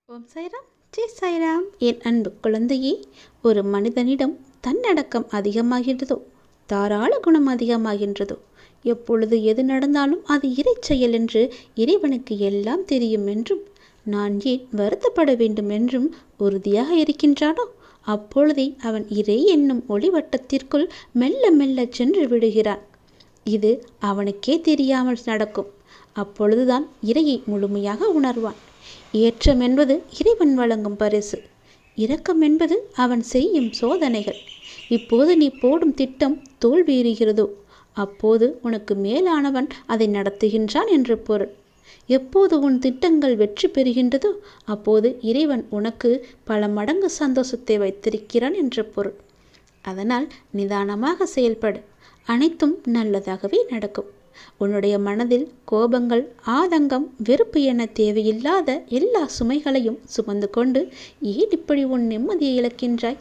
ஓம் சாய்ராம், ஜெய் சாய்ராம். என் அன்பு குழந்தையே, ஒரு மனிதனிடம் தன்னடக்கம் அதிகமாகின்றதோ, தாராள குணம் அதிகமாகின்றதோ, எப்பொழுது எது நடந்தாலும் அது இறைச்செயல் என்று இறைவனுக்கு எல்லாம் தெரியும் என்றும், நான் ஏன் வருத்தப்பட வேண்டும் என்றும் உறுதியாக இருக்கின்றானோ, அப்பொழுதே அவன் இறை என்னும் ஒளிவட்டத்திற்குள் மெல்ல மெல்ல சென்று விடுகிறான். இது அவனுக்கே தெரியாமல் நடக்கும். அப்பொழுதுதான் இறையை முழுமையாக உணர்வான். ஏற்றம் என்பது இறைவன் வழங்கும் பரிசு. இரக்கம் என்பது அவன் செய்யும் சோதனைகள். இப்போது நீ போடும் திட்டம் தோல்வியுறுகிறதோ, அப்போது உனக்கு மேலானவன் அதை நடத்துகின்றான் என்று பொருள். எப்போது உன் திட்டங்கள் வெற்றி பெறுகின்றதோ, அப்போது இறைவன் உனக்கு பல மடங்கு சந்தோஷத்தை வைத்திருக்கிறான் என்ற பொருள். அதனால் நிதானமாக செயல்படு. அனைத்தும் நல்லதாகவே நடக்கும். உன்னுடைய மனதில் கோபங்கள், ஆதங்கம், வெறுப்பு என தேவையில்லாத எல்லா சுமைகளையும் சுமந்து கொண்டு ஏன் இப்படி உன் நிம்மதியை இழக்கின்றாய்?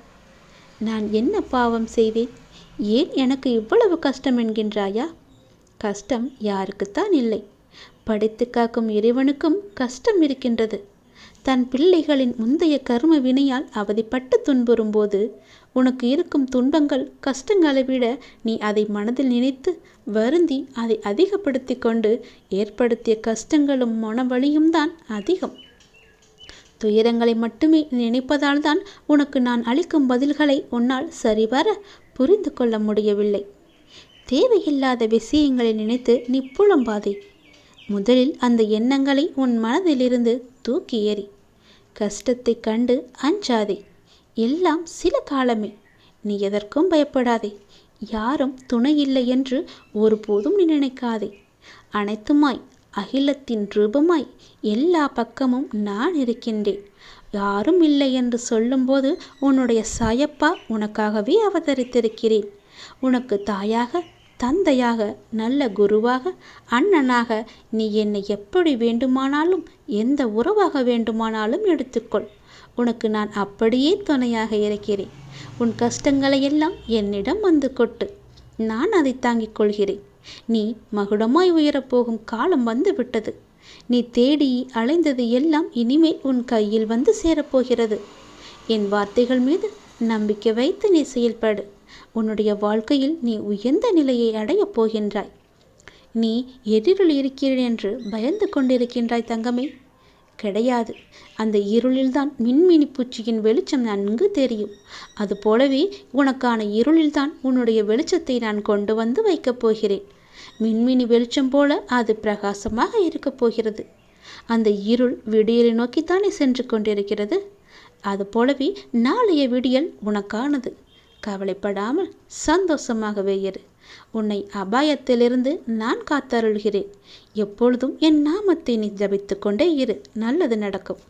நான் என்ன பாவம் செய்தேன்? ஏன் எனக்கு இவ்வளவு கஷ்டம் என்கின்றாயா? கஷ்டம் யாருக்குத்தான் இல்லை? படைத்து காக்கும் இறைவனுக்கும் கஷ்டம் இருக்கின்றது. தன் பிள்ளைகளின் முந்தைய கர்ம வினையால் அவதிப்பட்டு துன்புறும் போது உனக்கு இருக்கும் துன்பங்கள், கஷ்டங்களை விட நீ அதை மனதில் நினைத்து வருந்தி அதை அதிகப்படுத்தி கொண்டு ஏற்படுத்திய கஷ்டங்களும் மனவலியும் தான் அதிகம். துயரங்களை மட்டுமே நினைப்பதால் தான் உனக்கு நான் அளிக்கும் பதில்களை உன்னால் சரிவர புரிந்து கொள்ள முடியவில்லை. தேவையில்லாத விஷயங்களை நினைத்து நீ புலம்பாதே. முதலில் அந்த எண்ணங்களை உன் மனதிலிருந்து தூக்கி எறி. கஷ்டத்தை கண்டு அஞ்சாதே. எல்லாம் சில காலமே. நீ எதற்கும் பயப்படாதே. யாரும் துணை இல்லை என்று ஒருபோதும் நீ நினைக்காதே. அனைத்துமாய், அகிலத்தின் ரூபமாய் எல்லா பக்கமும் நான் இருக்கின்றேன். யாரும் இல்லை என்று சொல்லும்போது உன்னுடைய சாயப்பா உனக்காகவே அவதரித்திருக்கிறேன். உனக்கு தாயாக, தந்தையாக, நல்ல குருவாக, அண்ணனாக நீ என்னை எப்படி வேண்டுமானாலும், எந்த உறவாக வேண்டுமானாலும் எடுத்துக்கொள். உனக்கு நான் அப்படியே துணையாக இருக்கிறேன். உன் கஷ்டங்களை எல்லாம் என்னிடம் வந்து கொட்டு. நான் அதை தாங்கிக் கொள்கிறேன். நீ மகுடமாய் உயரப்போகும் காலம் வந்து விட்டது. நீ தேடி அலைந்தது எல்லாம் இனிமேல் உன் கையில் வந்து சேரப்போகிறது. என் வார்த்தைகள் மீது நம்பிக்கை வைத்து நீ செயல்படு. உன்னுடைய வாழ்க்கையில் நீ உயர்ந்த நிலையை அடையப் போகின்றாய். நீ எதிரில் இருக்கிறேன் என்று பயந்து கொண்டிருக்கின்றாய் தங்கமே. கிடையாது. அந்த இருளில்தான் மின்மினி பூச்சியின் வெளிச்சம் நன்கு தெரியும். அதுபோலவே உனக்கான இருளில்தான் உன்னுடைய வெளிச்சத்தை நான் கொண்டு வந்து வைக்கப் போகிறேன். மின்மினி வெளிச்சம் போல அது பிரகாசமாக இருக்கப் போகிறது. அந்த இருள் விடியலை நோக்கித்தானே சென்று கொண்டிருக்கிறது. அதுபோலவே நாளைய விடியல் உனக்கானது. கவலைப்படாமல் சந்தோஷமாகவே இரு. உன்னை அபாயத்திலிருந்து நான் காத்தருள்கிறேன். எப்பொழுதும் என் நாமத்தை நீ ஜபித்து கொண்டே இரு. நல்லது நடக்கும்.